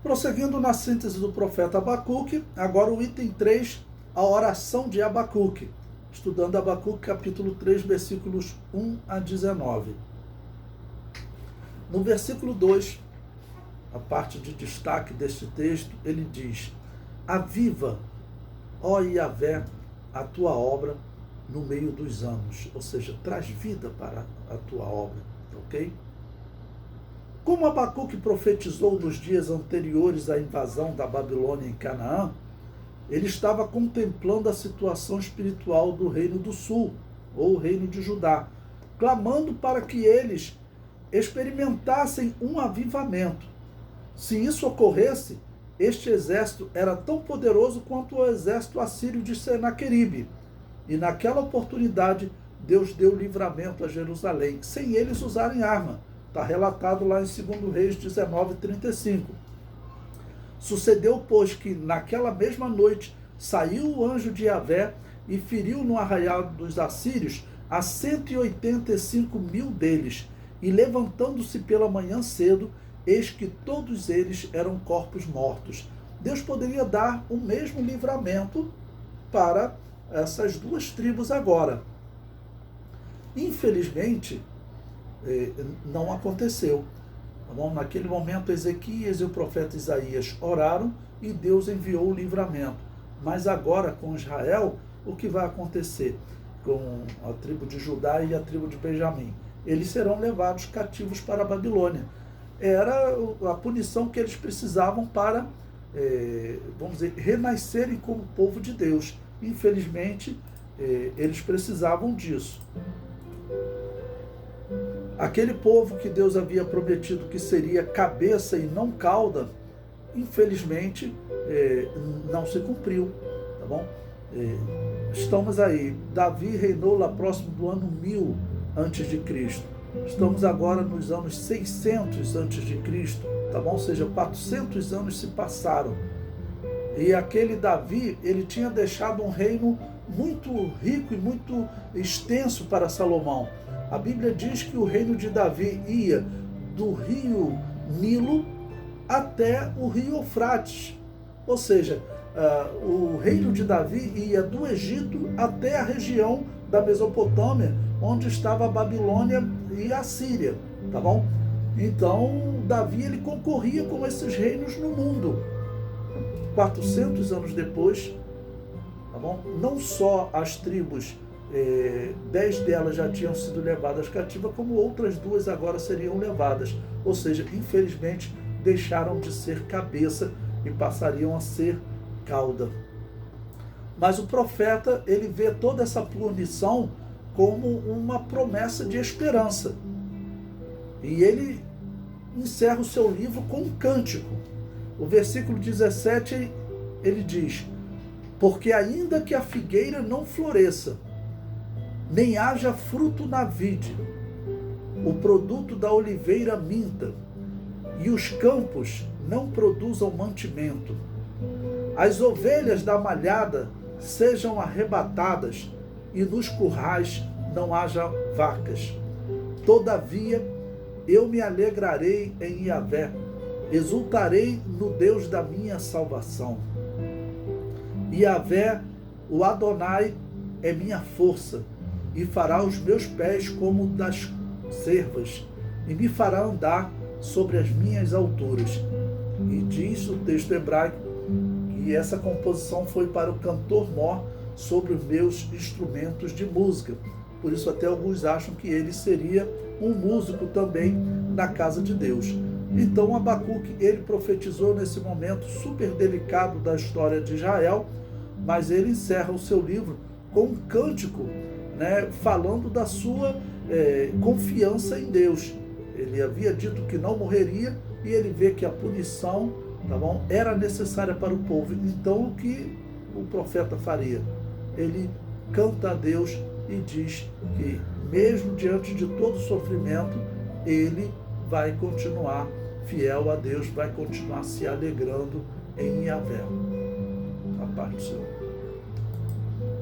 Prosseguindo na síntese do profeta Abacuque, agora o item 3, a oração de Abacuque. Estudando Abacuque, capítulo 3, versículos 1 a 19. No versículo 2, a parte de destaque deste texto, ele diz: aviva, ó Yahvé, a tua obra no meio dos anos. Ou seja, traz vida para a tua obra, ok? Como Abacuque profetizou nos dias anteriores à invasão da Babilônia em Canaã, ele estava contemplando a situação espiritual do Reino do Sul, ou o Reino de Judá, clamando para que eles experimentassem um avivamento. Se isso ocorresse, este exército era tão poderoso quanto o exército assírio de Senaqueribe. E naquela oportunidade, Deus deu livramento a Jerusalém, sem eles usarem arma. Está relatado lá em 2 Reis 19:35. Sucedeu, pois, que naquela mesma noite saiu o anjo de Yahvé e feriu no arraial dos assírios a 185.000 deles. E levantando-se pela manhã cedo, eis que todos eles eram corpos mortos. Deus poderia dar o mesmo livramento para essas duas tribos agora. Infelizmente, não aconteceu. Bom, naquele momento, Ezequias e o profeta Isaías oraram e Deus enviou o livramento. Mas agora, com Israel, o que vai acontecer com a tribo de Judá e a tribo de Benjamim? Eles serão levados cativos para a Babilônia. Era a punição que eles precisavam para, vamos dizer, renascerem como povo de Deus. Infelizmente, eles precisavam disso. Aquele povo que Deus havia prometido que seria cabeça e não cauda, infelizmente, não se cumpriu, tá bom? Estamos aí, Davi reinou lá próximo do ano 1000 a.C. Estamos agora nos anos 600 a.C., tá bom? Ou seja, 400 anos se passaram. E aquele Davi, ele tinha deixado um reino muito rico e muito extenso para Salomão. A Bíblia diz que o reino de Davi ia do rio Nilo até o rio Eufrates. Ou seja, o reino de Davi ia do Egito até a região da Mesopotâmia, onde estava a Babilônia e a Síria, tá bom? Então, Davi, ele concorria com esses reinos no mundo. 400 anos depois, tá bom? Não só as tribos, 10 delas já tinham sido levadas cativas, como outras 2 agora seriam levadas. Ou seja, infelizmente, deixaram de ser cabeça e passariam a ser cauda. Mas o profeta, ele vê toda essa punição como uma promessa de esperança. E ele encerra o seu livro com um cântico. O versículo 17, ele diz: porque ainda que a figueira não floresça, nem haja fruto na vide, o produto da oliveira minta, e os campos não produzam mantimento, as ovelhas da malhada sejam arrebatadas, e nos currais não haja vacas. Todavia, eu me alegrarei em Yahvé, exultarei no Deus da minha salvação. Yahvé, o Adonai, é minha força, e fará os meus pés como das cervas, e me fará andar sobre as minhas alturas. E diz o texto hebraico que essa composição foi para o cantor-mor sobre os meus instrumentos de música. Por isso até alguns acham que ele seria um músico também na casa de Deus. Então Abacuque, ele profetizou nesse momento super delicado da história de Israel, mas ele encerra o seu livro com um cântico, falando da sua confiança em Deus. Ele havia dito que não morreria e ele vê que a punição, tá bom, era necessária para o povo. Então o que o profeta faria? Ele canta a Deus e diz que mesmo diante de todo o sofrimento, ele vai continuar fiel a Deus, vai continuar se alegrando em Yahvé. A paz do Senhor.